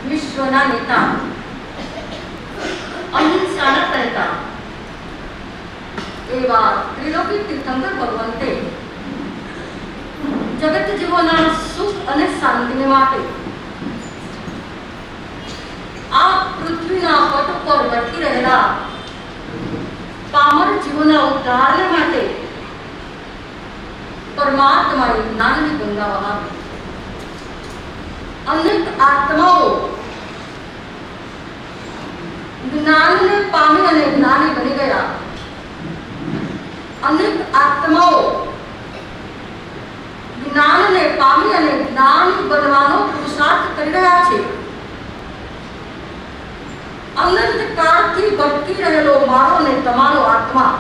વિશ્વના નેતા, અહિંસાના કરતા એવા ત્રિલોકી તીર્થંકર ભગવંતે જગત જીવોના સુખ અને શાંતિને માટે આ પૃથ્વીના પટ પર ભટકી રહેલા પામર જીવોના ઉદ્ધારને માટે પરમાત્માએ જ્ઞાનની ગંગા વહાવી. અનેક આત્માઓ જ્ઞાનને પામી અને જ્ઞાની બની ગયા. અનેક આત્માઓ જ્ઞાનને પામી અને જ્ઞાની બનવાનો પુરુષાર્થ કરી રહ્યા છે. અનંત કાળથી ભટકી રહેલો મારો ને તમારો આત્મા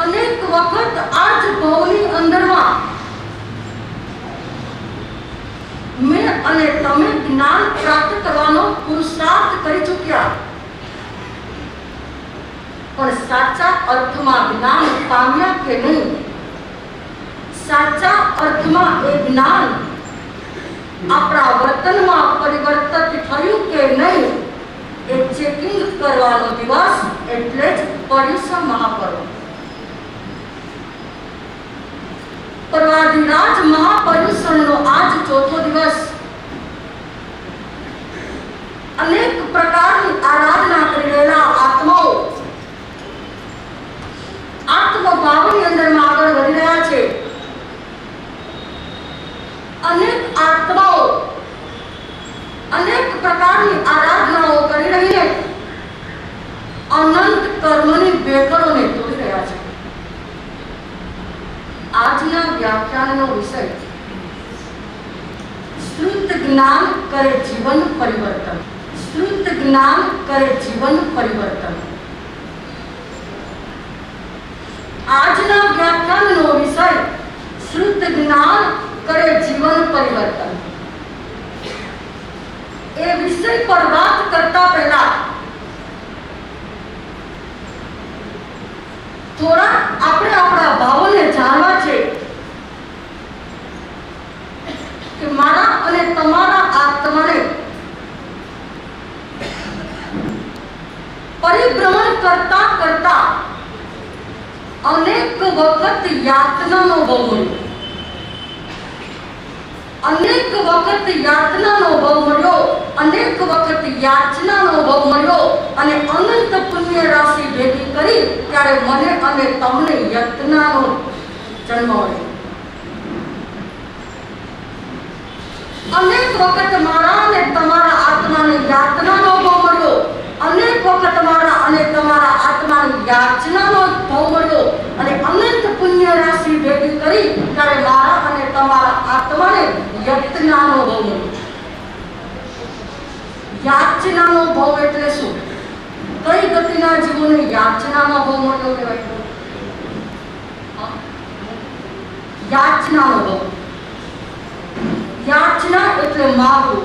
અનેક વખત આ જ ભવની અંદરમાં મેં અને તમે જ્ઞાન પ્રાપ્ત કરવાનો પુરુષાર્થ કરી ચૂક્યા, પણ સાચા અર્થમાં જ્ઞાન પામ્યા કે નહીં, સાચા અર્થમાં એ જ્ઞાન આપણા વર્તનમાં પરિવર્તિત થયું કે નહીં, એ ચેકિંગ કરવાનો દિવસ એટલે જ પર્યુષણ મહાપર્વ. પર્વાધિરાજ મહાપર્યુષણનો આજ ચોથો દિવસ. અનેક પ્રકારની આરાધના કરી રહેલા આત્માઓ આત્મભાવની અંદરમાં આગળ વધી રહ્યા છે. અનેક આત્માઓ અનેક પ્રકારની આરાધનાઓ કરી રહીને અનંત કર્મની ભેખડોને તોડી રહ્યા છે. આજના વ્યાખ્યાનનો વિષય શ્રુત જ્ઞાન કરે જીવન પરિવર્તન. શ્રુત જ્ઞાન કરે જીવન પરિવર્તન. આજના વ્યાખ્યાનનો વિષય શ્રુત જ્ઞાન કરે જીવન પરિવર્તન. એ વિષય પર વાત કરતા પહેલા થોડા આપણે આપણા ભાવોને જાણવા છે. તમારા આત્માને પરિભ્રમણ કરતા કરતા અનેક વખત યાતનાનો ભવ મળ્યો, અનેક વખત યાતનાનો ભવ મળ્યો, અનેક વખત યાચનાનો ભવ મળ્યો અને અનંત પુણ્ય રાશિ ભેગી કરી ત્યારે મને અને તમને યત્નાનો જન્મ મળ્યો. અનેક વખત મારા અને તમારા આત્માને યાતનાનો ભવ મળ્યો, અનેક વખત મારા અને તમારા આત્માને યાચનાનો ભવ મળ્યો અને અનંત પુણ્ય રાશિ ભેગી કરી ત્યારે મારા અને તમારા આત્માને યત્નાનો ભવ મળ્યો. યાચનાનો ભવ એટલે શું? કઈ ગતિના જીવોને યાચનાનો ભવ મળ્યો કહેવાય? યાચનાનો ભવ. યાચના એટલે માગવું.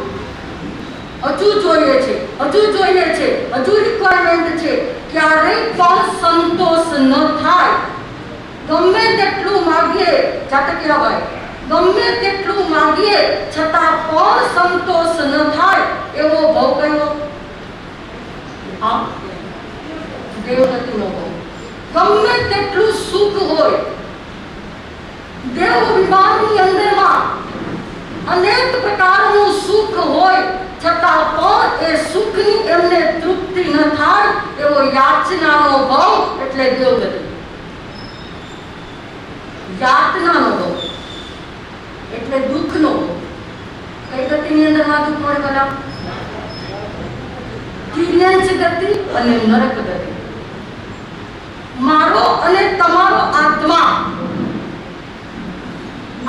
હજુ જોઈએ છે, હજુ જોઈએ છે, હજુ રિક્વાયરમેન્ટ છે, ક્યારેય પણ સંતોષ ન થાય. ગમે તેટલું માગીએ, ચાટકિયા ભાઈ, ગમે તેટલું માગીએ છતાં પણ સંતોષ ન થાય એવો ભવ કયો? હા, દેવગતિનો ભવ. ગમે તેટલું સુખ હોય, દેવ વિમાનની અંદરમાં અનેક પ્રકારનું સુખ હોય છતાં પણ એ સુખની એમને તૃપ્તિ ન થાય એવો યાચનાનો ભાવ એટલે દેવગતિ. યાતનાનો ભાવ એટલે દુઃખનો ભાવ. કઈ ગતિની અંદરમાં દુઃખ મળે બધા? તિર્યંચ ગતિ અને નરક ગતિ. મારો અને તમારો આત્મા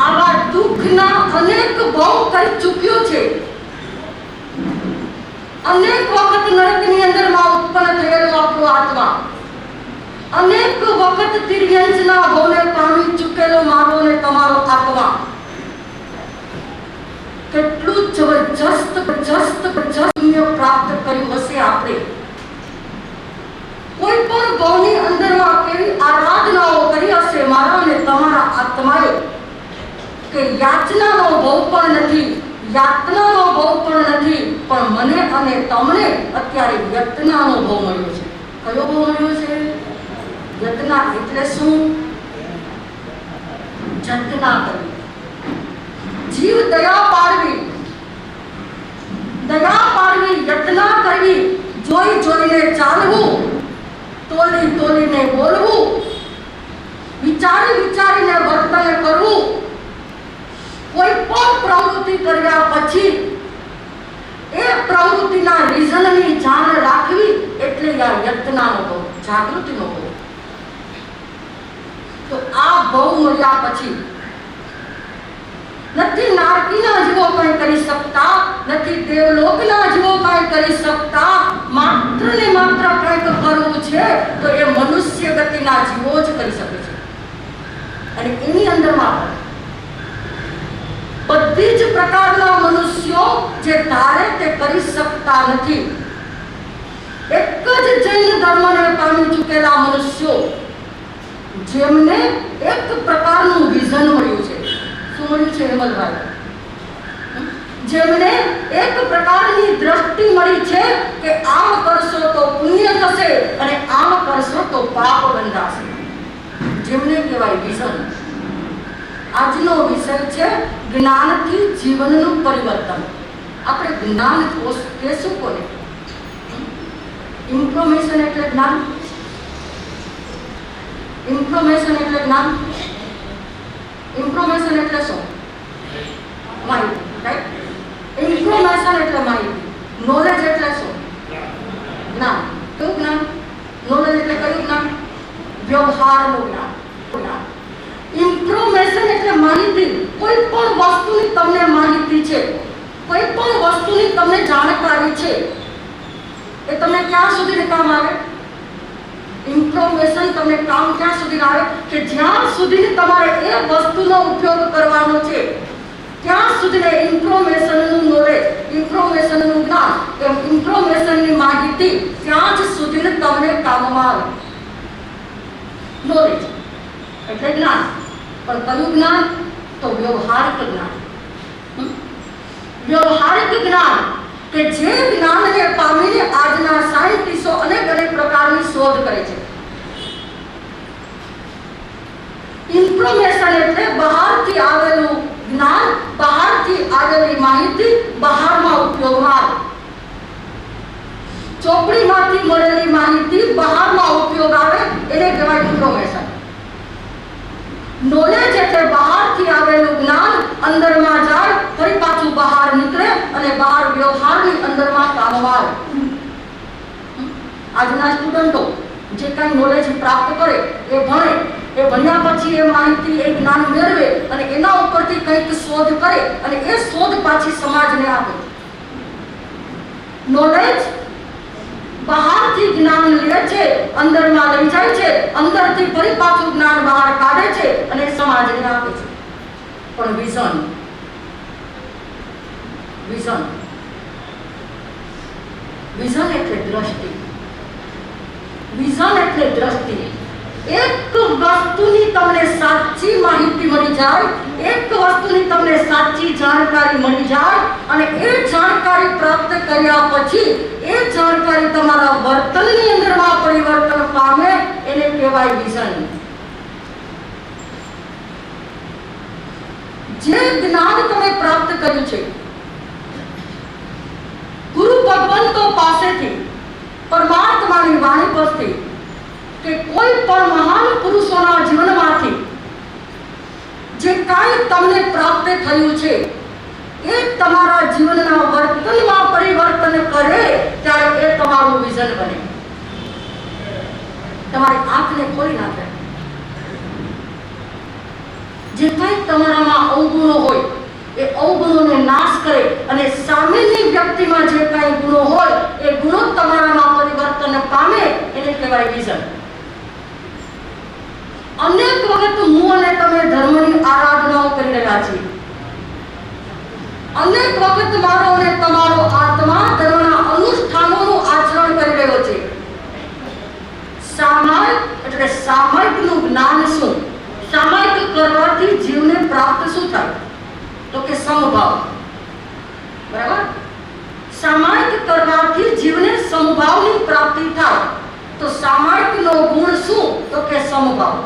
આવા દુઃખના અનેક ભવ કરી ચૂક્યો છે. અનેક વખત નરકની અંદરમાં ઉત્પન્ન થયેલો આપણો આત્મા, અનેક વખત તિર્યંચના ભવને પામી ચૂકેલો મારો અને તમારો આત્મા. કેટલું જબરજસ્ત પુણ્ય પ્રાપ્ત કર્યું હશે આપણે. કોઈ પણ ભવની અંદરમાં કેવી આરાધનાઓ કરી હશે મારા અને તમારા આત્માએ કે યાચનાનો ભવ પણ નથી, યાતનાનો ભવ પણ નથી, પણ મને અને તમને અત્યારે યત્નાનો ભવ મળ્યો છે. કયો ભવ મળ્યો છે? યત્ના એટલે શું? જતના કરવી. જીવ દયા પાડવી, દયા પાડવી, યત્ના કરવી, જોઈ જોઈને ચાલવું, તોલી તોલીને બોલવું, વિચારી વિચારીને વર્તન કરવું. કોઈ પણ પ્રવૃત્તિ કર્યા પછી એ પ્રવૃત્તિના રીઝનની જાણ રાખવી એટલે આ યત્નાનો ભવ, જાગૃતિનો ભવ. તો આ ભવ મળ્યા પછી નથી નારકીના જીવો કંઈ કરી શકતા, નથી દેવલોકના જીવો કંઈ કરી શકતા. માત્ર ને માત્ર કંઈક કરવું છે તો એ મનુષ્ય ગતિના જીવો જ કરી શકે છે. અને એની અંદરમાં બધી જ પ્રકારના મનુષ્યો જે ધારે તે કરી શકતા નથી. એક જ જૈન ધર્મને પામી ચૂકેલા મનુષ્યો જેમને એક પ્રકારનું વિઝન મળ્યું છે. શું મળ્યું છે હેમલભાઈ? જેમને એક પ્રકારની દ્રષ્ટિ મળી છે કે આમ કરશો તો પુણ્ય થશે અને આમ કરશો તો પાપ બંધાશે. જેમને કહેવાય વિઝન. આજનો વિષય છે જ્ઞાનથી જીવનનું પરિવર્તન. આપણે જ્ઞાન કહેશું કોને? ઇન્ફોર્મેશન એટલે જ્ઞાન. ઇન્ફોર્મેશન એટલે જ્ઞાન. ઇન્ફોર્મેશન એટલે શું? માહિતી. રાઈટ? ઇન્ફોર્મેશન એટલે માહિતી. નોલેજ એટલે શું? જ્ઞાન. કયું જ્ઞાન? નોલેજ એટલે કયું જ્ઞાન? વ્યવહારનું જ્ઞાન. ઇન્ફોર્મેશન એટલે માહિતી. કોઈ પણ વસ્તુની તમને માહિતી છે, કોઈ પણ વસ્તુની તમને જાણકારી છે, એ તમને ક્યાં સુધી કામ આવે? ઇન્ફોર્મેશન તમને કામ ક્યાં સુધી આવે કે જ્યાં સુધી તમારે એ વસ્તુનો ઉપયોગ કરવાનો છે ત્યાં સુધી ઇન્ફોર્મેશનનું નોલેજ, ઇન્ફોર્મેશનનું જ્ઞાન, એમ ઇન્ફોર્મેશનની માહિતી ત્યાં જ સુધી તમને કામમાં આવે. નોલેજ એટલે જ્ઞાન. પણ કયું જ્ઞાન? તો વ્યવહારિક જ્ઞાન. વ્યવહારિક જ્ઞાન કે જે જ્ઞાનને પામીને આજના સાયન્ટિસ્ટો અનેક પ્રકારની શોધ કરે છે. ઇન્ફોર્મેશન એટલે બહારથી આવેલું જ્ઞાન, બહારથી આવેલી માહિતી બહારમાં ઉપયોગમાં આવે. ચોપડીમાંથી મળેલી માહિતી બહારમાં ઉપયોગ આવે એને કહેવાય ઇન્ફોર્મેશન. નોલેજ એટલે બહારથી આવેલું જ્ઞાન અંદરમાં જાય, ફરી પાછું બહાર નીકળે અને બહાર વ્યવહારની અંદરમાં કામમાં આવે. આજના સ્ટુડન્ટો જે કાંઈ નોલેજ પ્રાપ્ત કરે એ ભણે, એ ભણ્યા પછી એ માહિતી, એ જ્ઞાન મેળવે અને એના ઉપરથી કંઈક શોધ કરે અને એ શોધ પાછી સમાજને આપે. નોલેજ બહારથી જ્ઞાન લે છે, અંદરમાં લઈ જાય છે, અંદરથી ફરી પાછું જ્ઞાન બહાર કાઢે છે અને સમાજને આપે છે. પણ વિઝન એટલે દ્રષ્ટિ. વિઝન એટલે દ્રષ્ટિ. એક વસ્તુની તમને સાચી માહિતી મળી જાય, એક વસ્તુની તમને સાચી જાણકારી મળી જાય અને એ જાણકારી પ્રાપ્ત કર્યા પછી એ જાણકારી તમારા વર્તનની અંદરમાં પરિવર્તન પામે એને કહેવાય વિઝન. જે જ્ઞાન તમે પ્રાપ્ત કર્યું છે ગુરુ ભગવંતો પાસેથી, પરમાત્માની વાણી પરથી કે કોઈ પણ મહાન પુરુષોના જીવનમાંથી જે કાંઈ તમને પ્રાપ્ત થયું છે એ તમારા જીવનના વર્તનમાં પરિવર્તન કરે ત્યારે એ તમારું વિઝન બને. તમારી આંખને ખોલી નાખે. જે કાંઈ તમારામાં અવગુણો હોય એ અવગુણોને નાશ કરે અને સામેની વ્યક્તિમાં જે કાંઈ ગુણો હોય એ ગુણો તમારામાં પરિવર્તન પામે એને કહેવાય વિઝન. અનેક વખત હું અને તમે ધર્મની આરાધનાઓ કરી રહ્યા છીએ. અનેક વખત મારો અને તમારો આત્મા ધર્મના અનુષ્ઠાનોનું આચરણ કરી રહ્યો છે. સામાયિક એટલે સામાયિકનું જ્ઞાન શું? સામાયિક કરવાથી જીવને પ્રાપ્ત શું થાય? તો કે સમભાવ. બરાબર? સામાયિક કરવાથી જીવને સમભાવની પ્રાપ્તિ થાય. તો સામાયિકનો ગુણ શું? તો કે સમભાવ.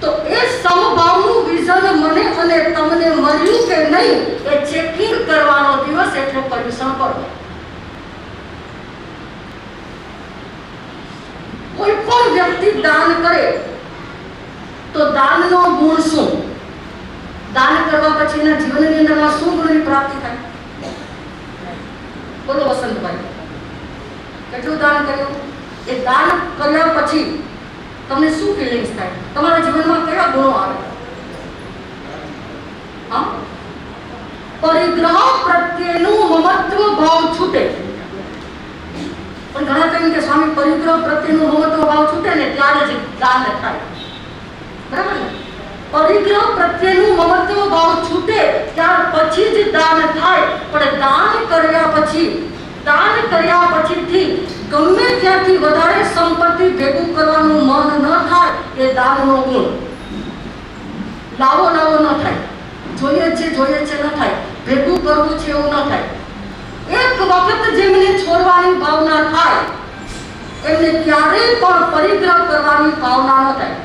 તો એ સમભાવનું વિઝન મને અને તમને મળ્યું કે નહીં એ ચેકિંગ કરવાનો દિવસ એટલે પર્યુષણ પર્વ. કોઈ પણ વ્યક્તિ દાન કરે તો દાનનો ગુણ શું? દાન કરવા પછી એના જીવનની અંદરમાં શું ગુણની પ્રાપ્તિ થાય? બોલો વસંતભાઈ, કેટલું દાન કર્યું? એ દાન કર્યા પછી તમને શું ફિલિંગ્સ થાય? તમારા જીવનમાં કયા ગુણો આવે? હા, પરિગ્રહ પ્રત્યેનું મમત્વ ભાવ છૂટે. પણ ઘણા કહે કે સ્વામી પરિગ્રહ પ્રત્યેનું મમત્વ ભાવ છૂટે ને ત્યારે જ દાન થાય. બરાબર ને? પરિગ્રહ પ્રત્યેનું મમત્વ ભાવ છૂટે ત્યાર પછી જ દાન થાય. પણ દાન કર્યા પછીથી ગમે ત્યાંથી વધારે સંપત્તિ ભેગું કરવાનું મન ન થાય એ દાનનો ગુણ. લાવો ન થાય, જોઈએ છે ન થાય, ભેગું કરવું છે એવું ન થાય. એક વખત જેમને છોડવાની ભાવના થાય એમને ક્યારેય પણ પરિગ્રહ કરવાની ભાવના ન થાય.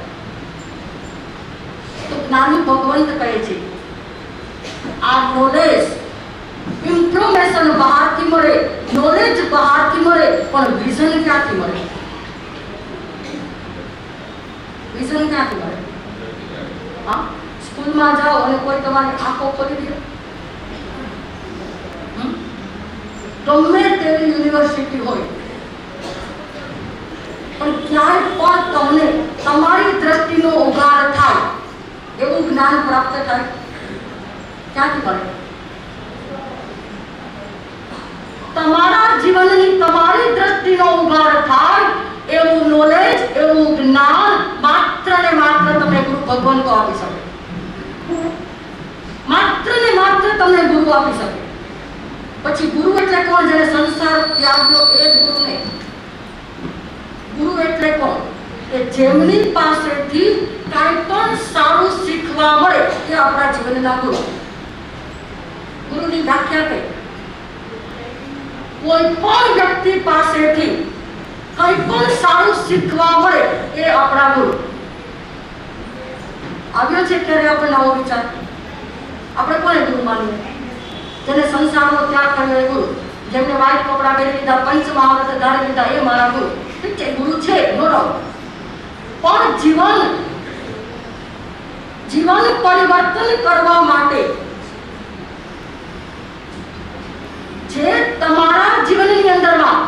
તો જ્ઞાની ભગવંત કહે છે આ નોલેજ, ઇન્ફોર્મેશન બહારથી મળે, નોલેજ બહારથી મળે, પણ વિઝન ક્યાંથી મળે? વિઝન ક્યાંથી મળે? હા, સ્કૂલમાં જાઓ અને કોઈ તમારી આંખો ખોલી દે, ગમે તેવી યુનિવર્સિટી હોય પણ ક્યાંય પણ તમને તમારી દ્રષ્ટિનો ઉગાર થાય એવું જ્ઞાન પ્રાપ્ત થાય ક્યાંથી મળે? તમારા જીવનની તમારી દ્રષ્ટિનો ઉગાર થાય એવું નોલેજ, એવું જ્ઞાન માત્ર ને માત્ર તમને ગુરુ ભગવંતો આપી શકે. માત્ર ને માત્ર તમને ગુરુ આપી શકે. પછી ગુરુ એટલે કોણ? જેને સંસાર ત્યાગ્યો એ જ ગુરુ નહીં. ગુરુ એટલે કોણ? કે જેમની પાસેથી કાંઈ પણ સારું શીખવા મળે એ આપણા જીવનના ગુરુ. ગુરુની વ્યાખ્યા કઈ? કોઈ પણ વ્યક્તિ પાસેથી કંઈ પણ સારું શીખવા મળે એ આપણા ગુરુ. આવ્યો છે ક્યારે આપણે નવો વિચાર? આપણે કોને ગુરુ માનીએ? જેને સંસારનો ત્યાગ કર્યો એ ગુરુ, જેમને વાઈટ કપડા પહેરી લીધા, પંચ મહાવ્રત ધારી લીધા, એ મારા ગુરુ. ઠીક છે, ગુરુ છે, નો ડાઉટ. પણ જીવન પરિવર્તન કરવા માટે જે તમારા જીવનની અંદરમાં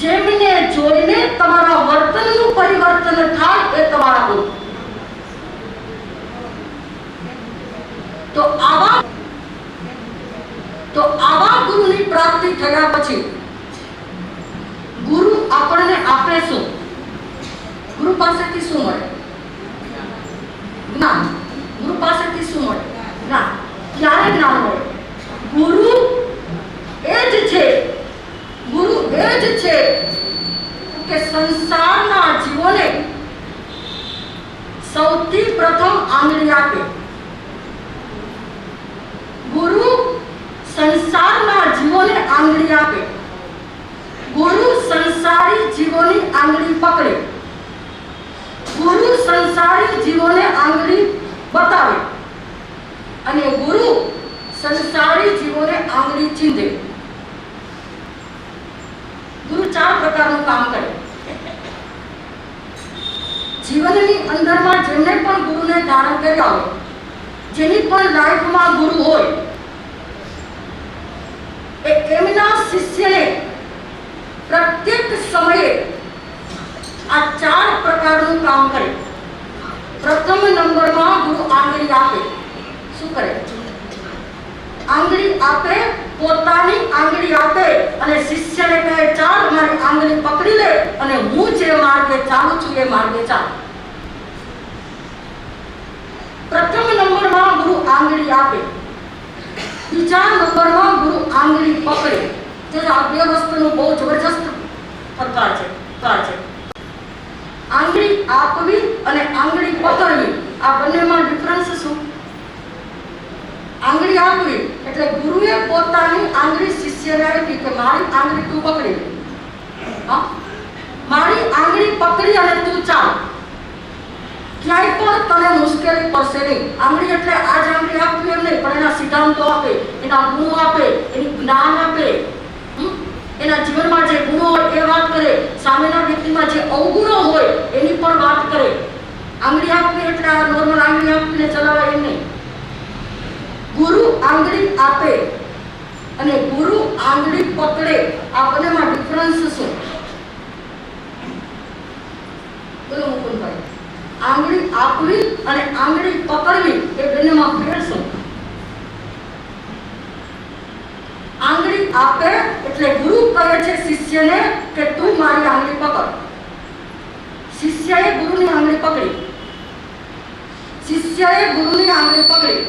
જેમને જોઈને તમારા વર્તનનું પરિવર્તન થાય એ તમારા ગુરુ. તો આવા ગુરુની પ્રાપ્તિ થયા પછી ગુરુ આપણને આપે શું? ગુરુ પાસેથી શું મળે? જ્ઞાન. ગુરુ પાસેથી શું મળે? જ્ઞાન. ક્યારે જ્ઞાન મળે? ગુરુ એ જ છે કે સંસારના જીવોને સૌથી પ્રથમ આંગળી આપે. ગુરુ સંસારના જીવોને આંગળી આપે. ગુરુ સંસારી જીવોની આંગળી પકડે. ગુરુ સંસારી જીવોને આંગળી બતાવે અને ગુરુ સંસારી જીવોને આંગળી ચીંધે. ગુરુ 4 પ્રકારનું કામ કરે. જીવનની અંદરમાં જેમને પણ ગુરુને ધારણ કર્યા હોય, જેની પણ લાઈફમાં ગુરુ હોય, એ એમના શિષ્યને પ્રત્યેક સમયે આ 4 પ્રકારનું કામ કરે. પ્રથમ નંબરમાં ગુરુ આંગળી આપે. શું કરે? આંગળી આપે, પોતાની આંગળી આપે અને શિષ્યને કહે, ચાલ મારી આંગળી પકડી લે અને હું જે માર્ગે ચાલું છું એ માર્ગે ચાલ. પ્રથમ નંબરમાં ગુરુ આંગળી આપે. બીજા નંબરમાં ગુરુ આંગળી પકડે. જો આ બે વસ્તુનો બહુ જબરજસ્ત પ્રકાર છે. આંગળી આપવી અને આંગળી પકડવી, આ બંનેમાં ડિફરન્સ શું? આંગળી આપવી એટલે ગુરુએ પોતાની આંગળી શિષ્યને આપી કે મારી આંગળી તું પકડી લે. મારી આંગળી પકડી અને તું ચાલ. ક્યાંય પણ તને મુશ્કેલી પડશે નહીં. આંગળી એટલે આ જ આંગળી આપવી એમ નહીં, પણ એના સિદ્ધાંતો આપે, એના ગુણો આપે, એની જ્ઞાન આપે, એના જીવનમાં જે ગુણો હોય એ વાત કરે, સામેના વ્યક્તિમાં જે અવગુણો હોય એની પણ વાત કરે. આંગળી આપવી એટલે આ નોર્મલ આંગળી આપીને ચલાવાય એમ નહીં. ગુરુ આંગળી આપે અને ગુરુ આંગળી પકડે, આ બંનેમાં ડિફરન્સ શું? બોલો મુકુંદભાઈ. આંગળી આપવી અને આંગળી પકડવી એ બંનેમાં ફેર શું? આંગળી આપે એટલે ગુરુ કહે છે શિષ્યને કે તું મારી આંગળી પકડ. શિષ્યએ ગુરુની આંગળી પકડી.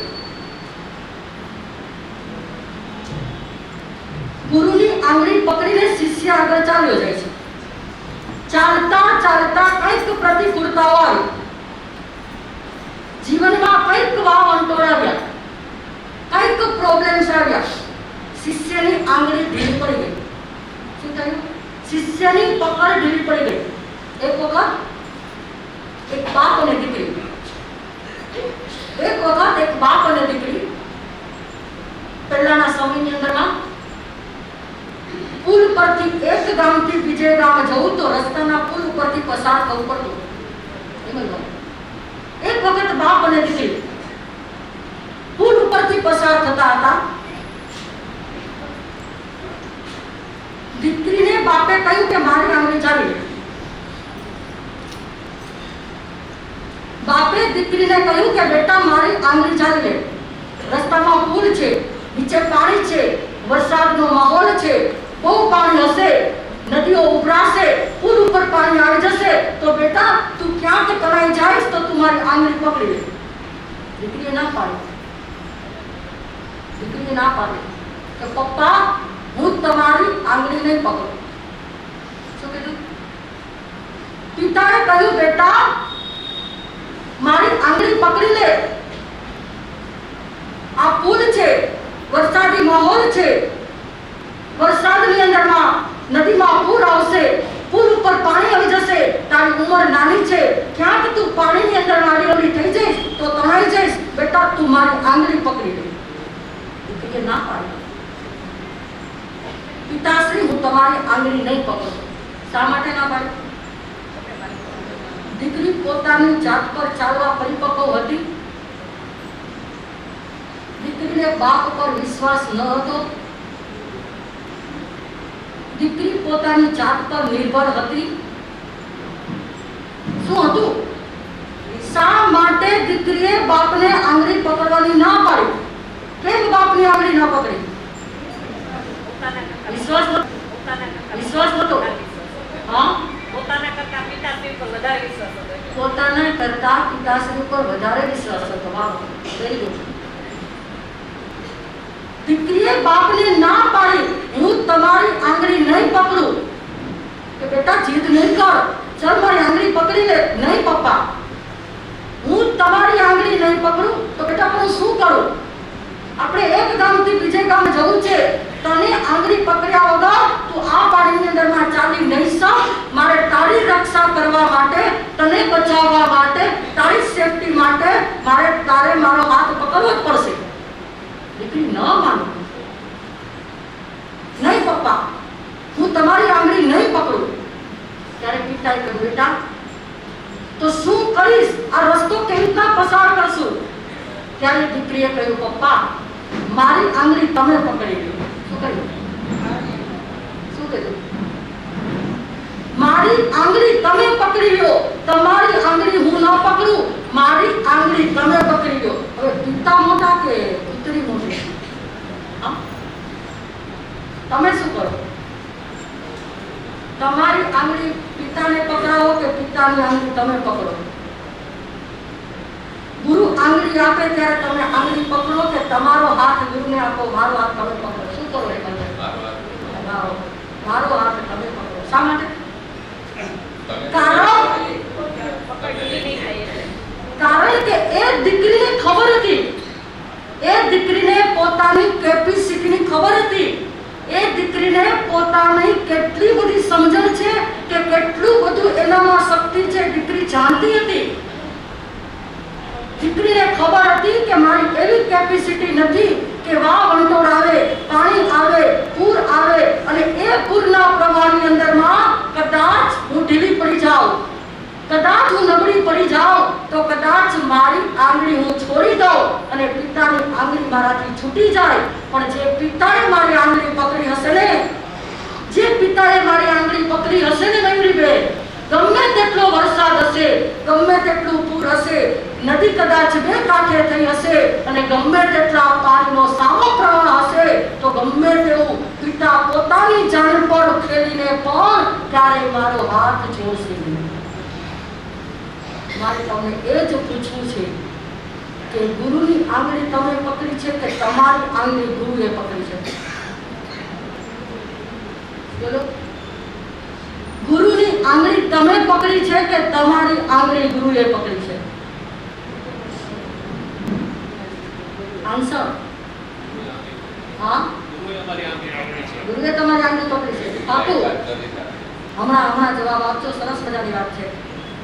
ગુરુની આંગળી પકડીને શિષ્ય આગળ ચાલ્યો જાય છે. ચાલતા કંઈક પ્રતિકૂળતાઓ આવી, જીવનમાં કંઈક વાવ અંટોળ આવ્યા, કંઈક પ્રોબ્લેમ્સ આવ્યા. શિષ્યની આંગળી ઢીલી પડી ગઈ. શું થયું? શિષ્યની પકડ ઢીલી પડી ગઈ. એક વખત એક બાપ અને દીકરી પહેલાના સમયની અંદરમાં પુલ પરથી એક ગામથી બીજે ગામ જવું તો રસ્તાના પુલ ઉપરથી પસાર થવું પડતું. એક વખત બાપ અને દીકરી પુલ ઉપરથી પસાર થતા હતા. દીકરીને બાપે કહ્યું કે મારી આંગળી ચાલી લે. બાપે દીકરીને કહ્યું કે બેટા મારી આંગળી ચાલી લે. રસ્તામાં પુલ છે, નીચે પાણી છે, વરસાદનો માહોલ છે, બહુ પાણી હશે, નદીઓ ઉભરાશે, પુલ ઉપર પાણી આવી જશે તો બેટા તું ક્યાંક તણાઈ જાઈશ તો તું મારી આંગળી પકડી લે. દીકરીએ ના પાડી કે પપ્પા હું તમારી આંગળી નહીં પકડું. શું કીધું? પિતાએ કહ્યું બેટા મારી આંગળી પકડી લે. આ પુલ છે, વરસાદી માહોલ છે, વરસાદની અંદરમાં નદીમાં પૂર આવશે, પુલ ઉપર પાણી આવી જશે, તારી ઉંમર નાની છે, ક્યાંક તું પાણીની અંદર નાડી થઈ જઈશ તો તણાઈ જઈશ, બેટા તું મારી આંગળી પકડી લે. દીકરીએ ના પાડી. પિતાશ્રી હું તમારી આંગળી નહીં પકડું. શા માટે ના પાડી? દીકરી પોતાની જાત પર ચાલવા પરિપક્વ હતી. દીકરીને બાપ પર વિશ્વાસ ન હતો. દીકરી પોતાની જાત પર નિર્ભર હતી. શું હતું? શા માટે દીકરીએ બાપને આંગળી પકડવાની ના પાડી? કેમ બાપની આંગળી ના પકડી? વિશ્વાસ નતો. હા, પોતાના કરતા પિતાશ્રી પર વધારે વિશ્વાસ હતો. વાહ, વેરી ગુડ. દીકરીએ બાપને ના પાડી, હું તમારી આંગળી નહીં પકડું. કે બેટા જીદ નહીં કર, ચાલ મારી આંગળી પકડી લે. નહીં પપ્પા, હું તમારી આંગળી નહીં પકડું તો બેટા પણ શું કરું? આપણે એક ગામથી બીજે ગામ જવું છે, તને આંગળી પકડ્યા વગર તું આ પાણીની અંદરમાં ચાલી નહીં શક. મારે તારી રક્ષા કરવા માટે, તને બચાવવા માટે, તારી સેફટી માટે મારે તારે મારો હાથ પકડવો જ પડશે. દીકરી ન માની. નહીં પપ્પા, હું તમારી આંગળી નહીં પકડું. ત્યારે પિતાએ કહ્યું, બેટા તો શું કરીશ? આ રસ્તો કેવી રીતના પસાર કરશું? ત્યારે દીકરીએ કહ્યું, પપ્પા મારી આંગળી તમે પકડી લો. શું કહ્યું? મારી આંગળી તમે પકડી લો. તમારી આંગળી હું ન પકડું, મારી આંગળી તમે પકડી લો. હવે પિતા મોટા કે પુત્રી મોટી? તમે શું કરો? તમારી આંગળી પિતાને પકડાવો કે પિતાની આંગળી તમે પકડો? ગુરુ આંગળી આપે ત્યારે તમે આંગળી પકડો કે તમારો હાથ ગુરુને આપો, મારો હાથ તમે પકડો? શું કરો? એ બંને મારો હાથ તમે પકડો. શા માટે? કારણ કે એ દીકરીને ખબર હતી, એ દીકરીને પોતાની કેપેસિટીની ખબર હતી. એ દીકરીને પોતાની કેટલી બધી સમજણ છે કે કેટલું બધું એનામાં શક્તિ છે, દીકરી જાણતી હતી. દીકરીને ખબર હતી કે મારી એવી કેપેસિટી નથી કે વાવ વંટોળ આવે, પાણી આવે, પૂર આવે અને એ પૂરના પ્રવાહની અંદરમાં કદાચ હું ઢીલી પડી જાઉં, કદાચ હું નબળી પડી જાઉં તો કદાચ મારી આંગળી હું છોડી દઉં અને પિતાની આંગળી મારાથી છૂટી જાય. પણ જે પિતાએ મારી આંગળી પકડી હશે ને, જે પિતાએ મારી આંગળી પકડી હશે ને મયુરીબેન, ગમે તેટલો વરસાદ હશે, ગમે તેટલું પૂર હશે, નદી કદાચ બે કાંઠે થઈ હશે અને ગમે તેટલા પાણીનો સામો પ્રવાહ હશે, તો ગમે તેવું પિતા પોતાની જાન પર ખેલીને પણ ક્યારેય મારો હાથ છોડશે નહીં. મારે તમને એ જ પૂછવું છે કે ગુરુની આંગળી તમે પકડી છે કે તમારી આંગળી ગુરુએ પકડી છે? બોલો. ગુરુની આંગળી તમે પકડી છે કે તમારી આંગળી ગુરુએ પકડી છે? આન્સર. હા, ગુરુએ તમારી આંગળી પકડી છે. પાકું? હમણાં જવાબ આપજો. સરસ મજાની વાત છે.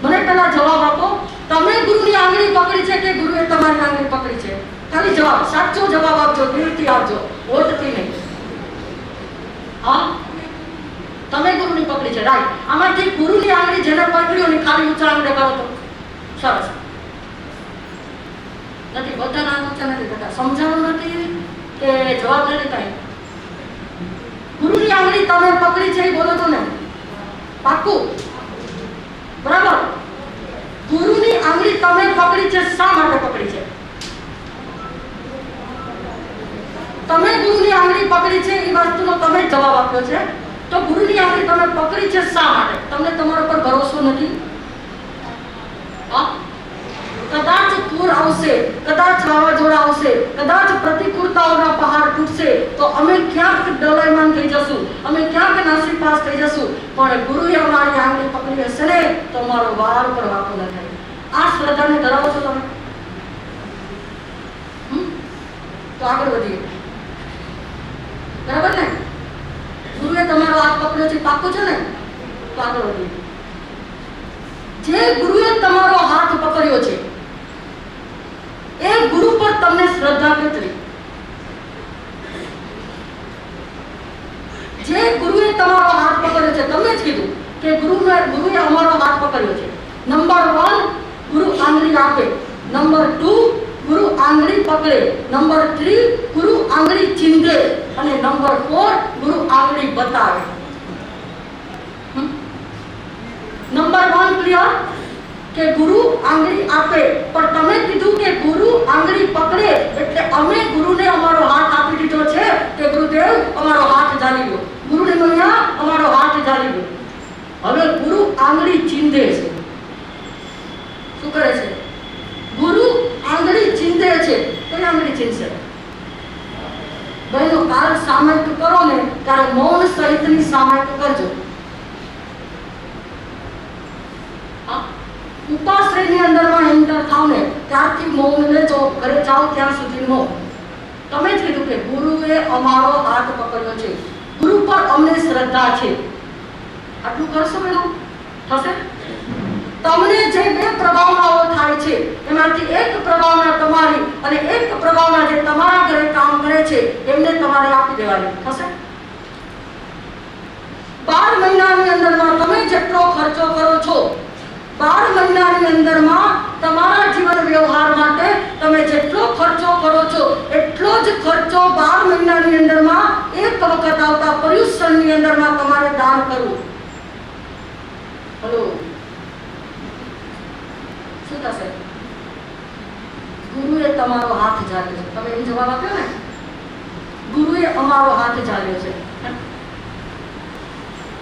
મને પહેલા જવાબ આપો, તમે ગુરુની આંગળી પકડી છે કે ગુરુએ તમારી આંગળી પકડી છે? ખાલી જવાબ, સાચો જવાબ આપજો, દિલથી આપજો, વોટથી નહીં. હા, તમે ગુરુની પકડી છે. રાઈટ. આમાંથી ગુરુની આંગળી જેને પકડી હોય ખાલી ઊંચા આંગળે કરો તો સરસ. નથી બધાના ઊંચા નથી, બધા સમજાણું નથી કે જવાબ નથી કાંઈ. ગુરુની આંગળી તમે પકડી છે એ બોલો તો ને? પાક્કું? બરાબર. ગુરુની આંગળી તમે પકડી છે, શા માટે પકડી છે? તમે ગુરુની આંગળી પકડી છે એ વસ્તુનો તમે જવાબ આપ્યો છે, તો ગુરુની આંગળી તમે પકડી છે શા માટે? તમને તમારા પર ભરોસો નથી? હા, કદાચ પૂર આવશે, કદાચ વાવાઝોડા આવશે, કદાચ પ્રતિકૂળતાઓના પહાડ તૂટશે તો અમે ક્યાંક ડોલાયમાન થઈ જશું, અમે ક્યાંક નાસીપાસ થઈ જશું, પણ ગુરુએ અમારી આંગળી પકડી હશે ને તો અમારો વાર પર વાંકો ન થાય. આ શ્રદ્ધાને ધરાવો છો તમે? તો આગળ વધીએ. બરાબર ને? ગુરુએ તમારો હાથ પકડ્યો છે, પાક્કું છે ને? તો આગળ વધીએ. જે ગુરુએ તમારો હાથ પકડ્યો છે એ ગુરુ પર તમને શ્રદ્ધા કેટલી? જે ગુરુએ તમારો હાથ પકડ્યો છે, તમે જ કીધું કે ગુરુએ અમારો હાથ પકડ્યો છે. નંબર 1 ગુરુ આંગળી આપે, નંબર 2 ગુરુ આંગળી પકડે, નંબર 3 ગુરુ આંગળી ચીંધે અને નંબર 4 ગુરુ આંગળી બતાવે. નંબર 1 ક્લિયર કે ગુરુ આંગળી આપે, પણ તમે કીધું કે ગુરુ આંગળી પકડે એટલે અમે ગુરુને અમારો હાથ આપી દીધો છે કે ગુરુદેવ અમારો હાથ ઝાલી લો, ગુરુને મૈયા અમારો હાથ ઝાલી લો. હવે ગુરુ આંગળી ચીંધે છે. શું કરે છે? ગુરુ આંગળી ચીંધે છે. કઈ આંગળી ચીંધશે? બહેનો કાલ સામાયિક કરો ને ત્યારે મૌન સહિતની સામાયિક કરજો. ઉપાશ્રયની અંદરમાં એન્ટર થાવ ને ત્યારથી મૌન લેજો, ઘરે જાઓ ત્યાં સુધી મૌન. તમે જ કીધું કે ગુરુએ અમારો હાથ પકડ્યો છે, ગુરુ પર અમને શ્રદ્ધા છે. આટલું કરશો બેનો? થશે? તમને જે બે પ્રભાવનાઓ થાય છે એમાંથી એક પ્રભાવના તમારી અને એક પ્રભાવના જે તમારા ઘરે કામ કરે છે એમને તમારે આપી દેવાની. થશે? 12 મહિનાની અંદરમાં તમે જેટલો ખર્ચો કરો છો, 12 મહિનાની અંદરમાં તમારા જીવન વ્યવહાર માટે તમે જેટલો ખર્ચો કરો છો એટલો જ ખર્ચો 12 મહિનાની અંદરમાં એક વખત આવતા પર્યુષણની અંદરમાં તમારે દાન કરવું. હલો, શું થશે? ગુરુએ તમારો હાથ ઝાલ્યો છે. તમે એમ જવાબ આપ્યો ને, ગુરુએ અમારો હાથ ઝાલ્યો છે.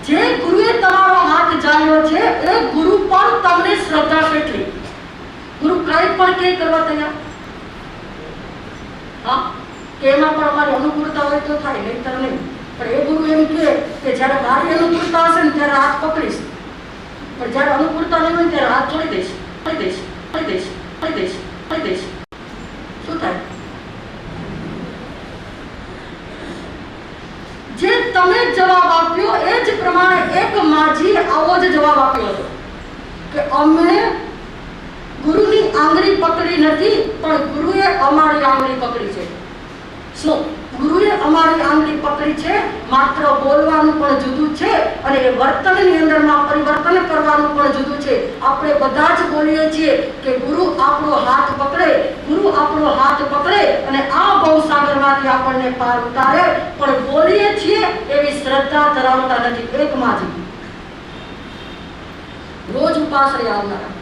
જે ગુરુએ તમારો હાથ ઝાલ્યો છે એ ગુરુ પર તમને શ્રદ્ધા કેટલી? ગુરુ કાંઈ પણ કે કરવા તૈયાર? હા, કે એમાં પણ અમારી અનુકૂળતા હોય તો થાય, નહીંતર નહીં. પણ એ ગુરુ એમ કે જ્યારે મારી અનુકૂળતા હશે ને ત્યારે હાથ પકડીશ, પણ જ્યારે અનુકૂળતા નહીં હોય ત્યારે હાથ છોડી દઈશ, છોડી દઈશ, છોડી દઈશ, છોડી દઈશ, છોડી દઈશ. શું થાય? જે તમે જવાબ આપ્યો એ જ પ્રમાણે એક માજી આવો જ જવાબ આપ્યો હતો કે અમે ગુરુની આંગળી પકડી નથી, પણ ગુરુએ અમારી આંગળી પકડી છે. શું? ગુરુએ અમારી આંગળી પકડી છે, માત્ર બોલવાનું પણ જુદું છે અને એ વર્તનની અંદરમાં પરિવર્તન કરવાનું પણ જુદું છે. આપણે બધા જ બોલીએ છીએ કે ગુરુ આપણો હાથ પકડે, ગુરુ આપણો હાથ પકડે અને આ ભવસાગરમાંથી આપણને પાર ઉતારે, પણ બોલીએ છીએ એવી શ્રદ્ધા ધરાવતા નથી. એક માજી રોજ ઉપાશ્રય આવનારા,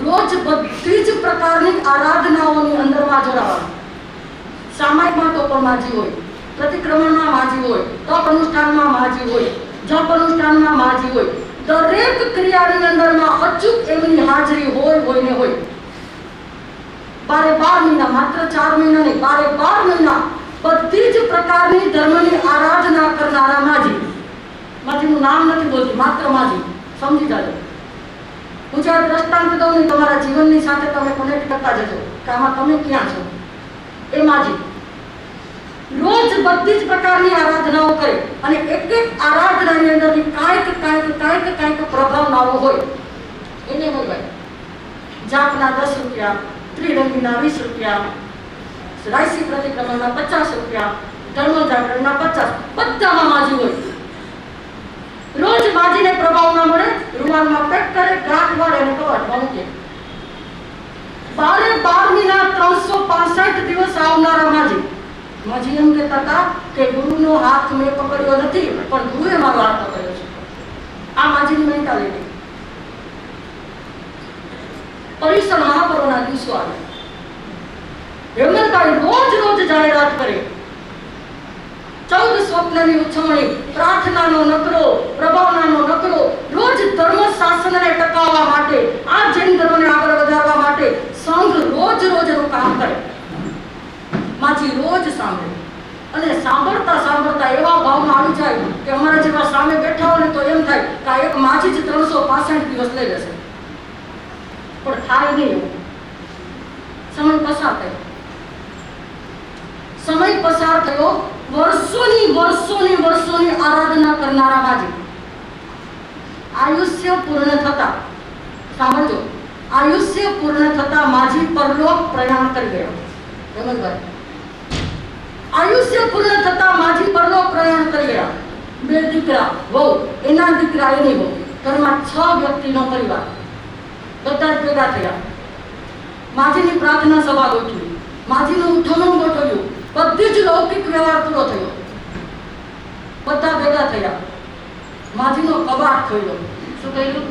રોજ બધી જ પ્રકારની આરાધનાઓની અંદરમાં જોડાવાનું. સામાયિકમાં તો પણ માજી હોય, પ્રતિક્રમણમાં માજી હોય, તપ અનુષ્ઠાનમાં માજી હોય, જપ અનુષ્ઠાનમાં માજી હોય. દરેક ક્રિયાની અંદરમાં અચૂક એમની હાજરી હોય ને હોય. 12 મહિના, માત્ર 4 મહિના નહીં, 12 મહિના બધી જ પ્રકારની ધર્મની આરાધના કરનારા માજી. માજીનું નામ નથી બોલતી, માત્ર માજી. સમજી જાજો. હું જ્યારે દ્રષ્ટાંત દઉં ને તમારા જીવનની સાથે તમે કનેક્ટ કરતા જજો કે આમાં તમે ક્યાં છો. એ માજી રોજ બધી જ પ્રકારની આરાધનાઓ કરે અને એક એક આરાધનાની અંદરની કાંઈક પ્રભાવનાઓ હોય. એને બોલવાય જાપના 10 રૂપિયા, ત્રિરંગીના 20 રૂપિયા, રાયસી પ્રતિક્રમણના 50 રૂપિયા, ધર્મ જાગરણના 50, બધામાં માજી હોય. રોજ માજીને પ્રભાવ ના મળે, રૂમાલમાં પેક કરે, ગાંઠ વાળે અને કવાટમાં મૂકે. 12 મહિના 365 દિવસ આવનારા માજી. માજી એમ કહેતા હતા કે ગુરુનો હાથ મેં પકડ્યો નથી, પણ ગુરુએ મારો હાથ પકડ્યો છે. આ માજીની મેન્ટાલિટી. પર્યુષણ મહાપર્વના દિવસો આવે, હેમંતભાઈ રોજ જાહેરાત કરે. 14 સ્વપ્નની ઉછમણી, પ્રાર્થનાનો નકરો, પ્રભાવનાનો નકરો, રોજ ધર્મ શાસનને ટકાવવા માટે, આ જૈન ધર્મને આગળ વધારવા માટે સંઘ રોજનું કામ કરે. માજી રોજ સાંભળે અને સાંભળતા એવા ભાવમાં આવી જાય કે અમારા જેવા સામે બેઠા હોય ને તો એમ થાય કે આ એક માજી જ 365 દિવસ લઈ લેશે. પણ થાય નહીં એવું. સમય પસાર થાય. સમય પસાર થયો, વર્ષોની આરાધના કરનારા માજી આયુષ્ય પૂર્ણ થતા, સાંભળજો, આયુષ્ય પૂર્ણ થતા માજી પરલોક પ્રયાણ કરી ગયો. હેમંતભાઈ, આયુષ્ય પૂર્ણ થતા માજી પરલોક પ્રયાણ કરી ગયા. 2 દીકરા, વહુ, એના દીકરા, એની વહુ, ઘરમાં 6 વ્યક્તિનો પરિવાર, બધા જ ભેગા થયા. માજીની પ્રાર્થના સભા ગોઠવી, માજીનું ઉઠમણ ગોઠવ્યું, બધી જ લૌકિક વ્યવહાર પૂરો થયો. બધા ભેગા થયા, માજીનો કબાટ ખોલ્યો. શું કહ્યું?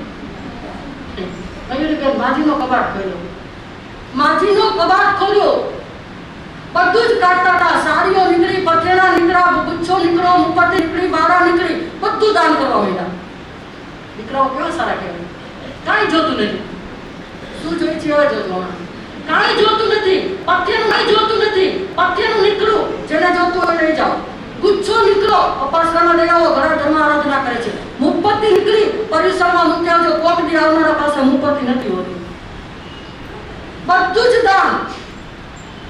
કહ્યું કે માજીનો કબાટ ખોલ્યો. માજીનો કબાટ ખોલ્યો, બધું જ કાઢતા હતા. સાડીઓ નીકળી, પથેરા નીકળ્યા, ગુચ્છો નીકળ્યો, મુપત્તી નીકળી, બારા નીકળી, બધું દાન કરવા માંડ્યા. દીકરાઓ કેવા સારા કહેવાય, કાંઈ જોતું નથી. શું જોઈ છે હવે જોજો. કાંઈ જોતું નથી, પથ્યનું કાંઈ જોતું નથી. પથ્યનું નીકળ્યું, જેને જોતું હોય લઈ જાઓ. ગુચ્છો નીકળો, અપાસરામાં લઈ આવો, ઘણા ધર્મ આરાધના કરે છે. મુપત્તી નીકળી, પરિસરમાં મૂકી આવજો. કોક દી આવનારા પાસે મુપત્તી નથી હોતી. બધું જ દાન.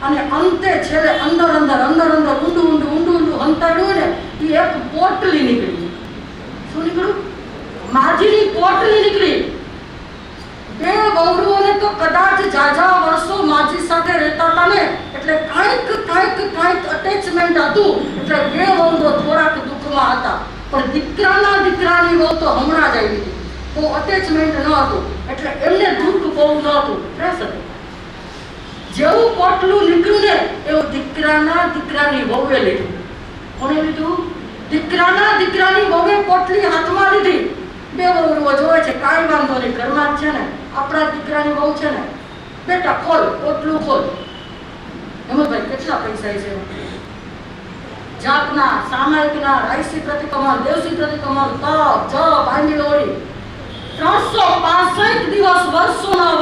અને અંતે છેલ્લે અંદર ઊંડું હંતાડ્યું ને, એ એક પોટલી નીકળી. શું નીકળ્યું? માજીની પોટલી નીકળી. 2 વહુઓને તો કદાચ જાજા વર્ષો માજી સાથે રહેતા હતા ને, એટલે કાંઈક અટેચમેન્ટ હતું. એટલે 2 વહુઓ થોડાક દુઃખમાં હતા. પણ દીકરાની વહુ તો હમણાં જ આવી હતી. બહુ અટેચમેન્ટ ન હતું, એટલે એમને દુઃખ બહુ ન હતું, ફ્રેશ હતું. જેવું પોટલું નીકળ્યું ને, એવું દીકરાની વહુએ લીધું. કોણે લીધું? દીકરાની વહુએ પોટલી હાથમાં લીધી. 2 વહુઓ જોવે છે, કાંઈ વાંધો નહીં, ઘરમાં જ છે ને, આપણા દીકરાની વહુ છે ને, બેટા ખોલ, પોટલું ખોલ. હેમંતભાઈ, કેટલા પૈસા છે? જાપના, સામાયિકના, રાયસી પ્રતિક્રમણ, દેવસી પ્રતિક્રમણ, તપ, જપ, આંગી ઓળી, 365 દિવસ, વર્ષોના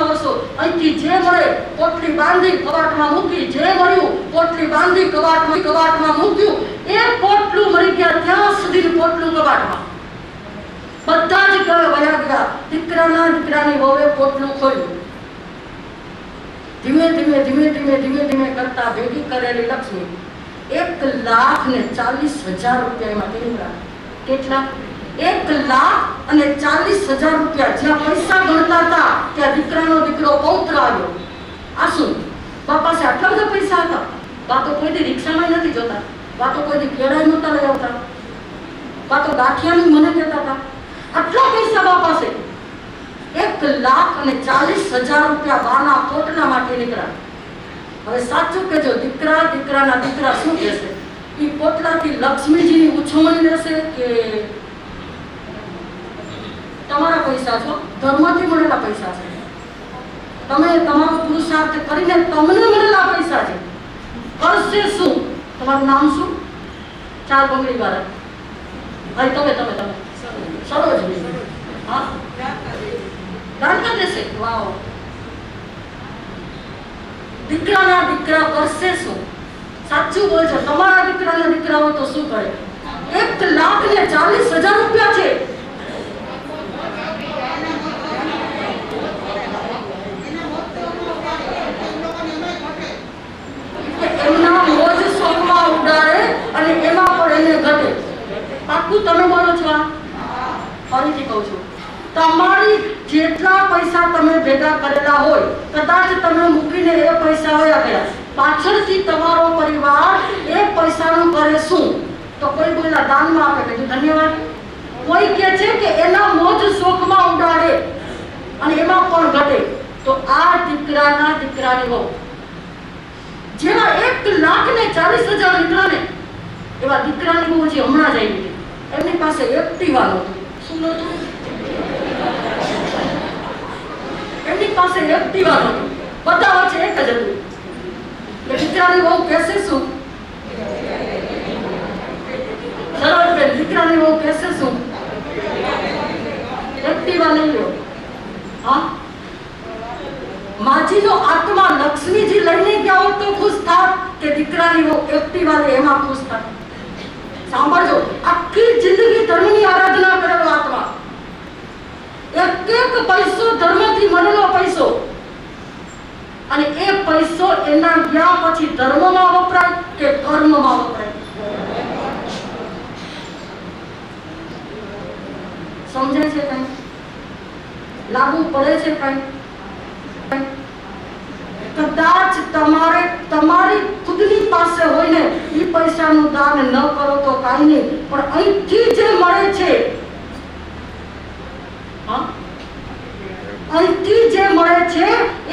વર્ષો અહીંથી જે મળે પોટલી બાંધી કબાટમાં મૂકી, જે મળ્યું પોટલી બાંધી કબાટમાં મૂક્યું. એ પોટલું મળી ગયા ત્યાં સુધી પોટલું કબાટમાં. બધા જ વયા ગયા. દીકરાની વહુએ પોટલું ખોલ્યું. ધીમે કરતા ભેગી કરેલી લક્ષ્મી 1,40,000 રૂપિયા એમાંથી નીકળ્યા. કેટલા? 1,40,000 રૂપિયા. જ્યાં પૈસા ગણતા હતા ત્યાં દીકરો પૌત્ર આવ્યો. આ શું? બાપ પાસે આટલા બધા પૈસા હતા? બાતો કોઈ દી રિક્ષામાં નથી જોતા, બાતો કોઈ દી કેળાઈ નહોતા લઈ આવતા, બાતો ગાંઠિયાનું મને કહેતા હતા. આટલા પૈસા બાપ પાસે. 1,40,000 રૂપિયા બાના પોટલા માટે નીકળ્યા. હવે સાચું કહેજો, દીકરાના દીકરા શું કહેશે? એ પોટલાથી લક્ષ્મીજીની ઉછવણી લેશે કે તમારા પૈસા છો, ધર્મથી મળેલા પૈસા છે, તમે તમારો પુરુષાર્થ કરીને તમને મળેલા પૈસા છે, કરશે શું? તમારું નામ શું? 4 બંગડી વાળા. ભાઈ તમે સરોજ. હા, દાન દેશે. વાવ. દીકરાના દીકરા કરશે શું? સાચું બોલજો, તમારા દીકરાના દીકરા હોય તો શું કરે? 1,40,000 રૂપિયા છે. એમના મોજ શોખમાં ઉડાડે અને એમાં પણ એને ઘટે. પાકું તમે બોલો છો? ફરીથી કહું છું, તમારી જેટલા પૈસા તમે ભેગા કરેલા હોય, કદાચ તમે મૂકીને એ પૈસા વયા ગયા, પાછળથી તમારો પરિવાર એ પૈસાનું કરે શું? તો કોઈ બોલા દાનમાં આપે, કીધું ધન્યવાદ. કોઈ કહે છે કે એના મોજ શોખમાં ઉડાડે અને એમાં પણ ઘટે. તો આ દીકરાની વહુ જેવા 1,40,000 નીકળ્યા ને, એવા દીકરાની બહુ જે હમણાં જ આવી, એમની પાસે એક્ટિવા નહોતું. શું નહોતું? એમની પાસે એક્ટિવા નહોતું. બધા વચ્ચે એક જ હતું. એ દીકરાની બહુ કહેશે શું? સરળ બેન, દીકરાની બહુ કહેશે શું? એક્ટિવા લઈ લો. હા, માજીનો આત્મા લક્ષ્મીજી લઈને ગયા હોત તો ખુશ થાત કે દીકરાની બહુ એક્ટિવા લે એમાં ખુશ થાત? સાંભળજો, આખી જિંદગી ધર્મની આરાધના કરેલો આત્મા, એક પૈસો ધર્મથી મળેલો પૈસો, અને એ પૈસો એના ગયા પછી ધર્મમાં વપરાય કે કર્મમાં વપરાય? સમજાય છે કઈ? લાગુ પડે છે કઈ? કદાચ તમારી ખુદની પાસે હોય ને એ પૈસાનું દાન ન કરો તો કાંઈ નહીં, પણ અહીંથી જે મળે છે, અહીંથી જે મળે છે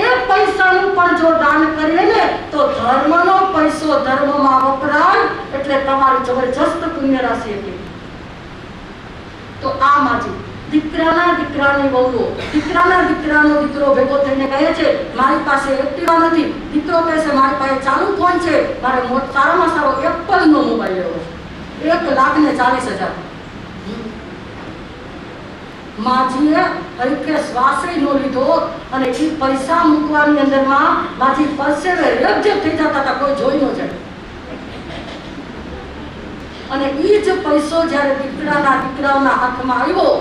એ પૈસાનું પણ જો દાન કરીએ ને તો ધર્મનો પૈસો ધર્મમાં વપરાય એટલે તમારી જબરજસ્ત પુણ્ય રાશિ હતી. તો આ માજી દીકરાની વહુઓ, દીકરાનો દીકરો ભેગો થઈને કહે છે મારી પાસે એક્ટિવા નથી, દીકરો કહે છે મારી પાસે ચાલુ ફોન છે, મારે સારામાં સારો એપલનો મોબાઈલ લેવો છે, 1,40,000. માજીએ હલકે શ્વાસે નો લીધો અને એ પૈસા મૂકવાની અંદરમાં માજી પરસેવે રેબઝેબ થઈ જતા હતા, કોઈ જોઈ ન જાય. અને એ જ પૈસો જ્યારે દીકરાઓના હાથમાં આવ્યો,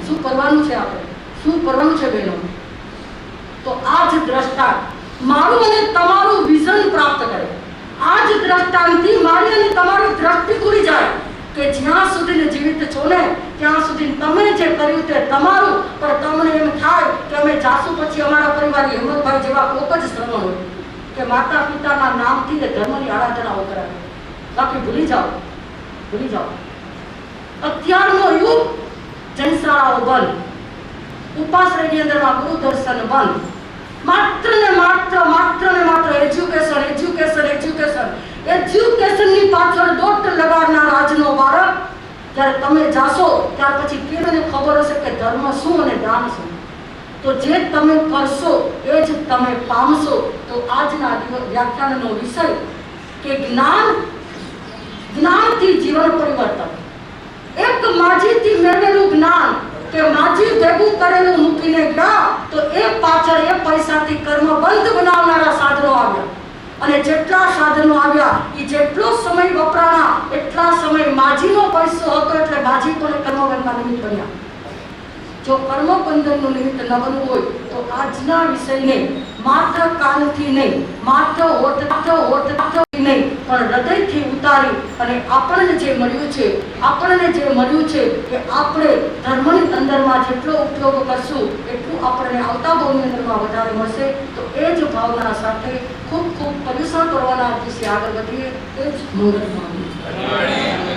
શું કરવાનું છે આપણે? શું કરવાનું છે બહેનો? તો આ જ દ્રષ્ટાંત મારું અને તમારું વિઝન પ્રાપ્ત કરે. આ જ દ્રષ્ટાંતથી મારી અને તમારી દ્રષ્ટિ ખુલી જાય કે જ્યાં સુધી જીવિત છો ને ત્યાં સુધી તમે જે કર્યું તે તમારું, પણ તમને એમ થાય કે અમે જાસુ પછી અમારા પરિવારની હિંમતભાઈ જેવા કોક જ શ્રવણ હોય કે માતા પિતાના નામથી ને ધર્મની આરાધનાઓ કરાવે. બાકી ભૂલી જાઓ. અત્યારનો યુગ જનશાળાઓ બંધ, ઉપાશ્રયની અંદરમાં ગુરુ દર્શન બંધ, માત્ર ને માત્ર એજ્યુકેશનની પાછળ દોટ લગાડનાર આજનો બાળક જ્યારે તમે જાશો ત્યાર પછી કેને ખબર હશે કે ધર્મ શું અને દાન શું? તો જે તમે કરશો એ જ તમે પામશો. તો આજના વ્યાખ્યાનનો વિષય કે જ્ઞાનથી જીવન પરિવર્તન. એક માજીથી મેળવેલું જ્ઞાન કે માજી ભેગું કરેલું મૂકીને ગયા તો એ પાછળ એ પૈસાથી કર્મ બંધ બનાવનારા સાધનો આવ્યા, અને જેટલા સાધનો આવ્યા એ જેટલો સમય વપરાણા એટલા સમય માજીનો પૈસો હતો એટલે માજી પણ કર્મબંધના નિમિત્ત બન્યા. જો કર્મબંધનનું નિમિત્ત ન બનવું હોય તો આજના વિષયને માત્ર કાનથી નહીં, માત્ર હોઠથી નહીં, પણ હૃદયથી ઉતારી અને આપણને જે મળ્યું છે કે આપણે ધર્મની અંદરમાં જેટલો ઉપયોગ કરશું એટલું આપણને આવતા ભાવની અંદરમાં વધારે મળશે. તો એ જ ભાવના સાથે ખૂબ પર્યુષણ કરવાના વિશે આગળ વધીએ. એ જ મંગળ ભાવના.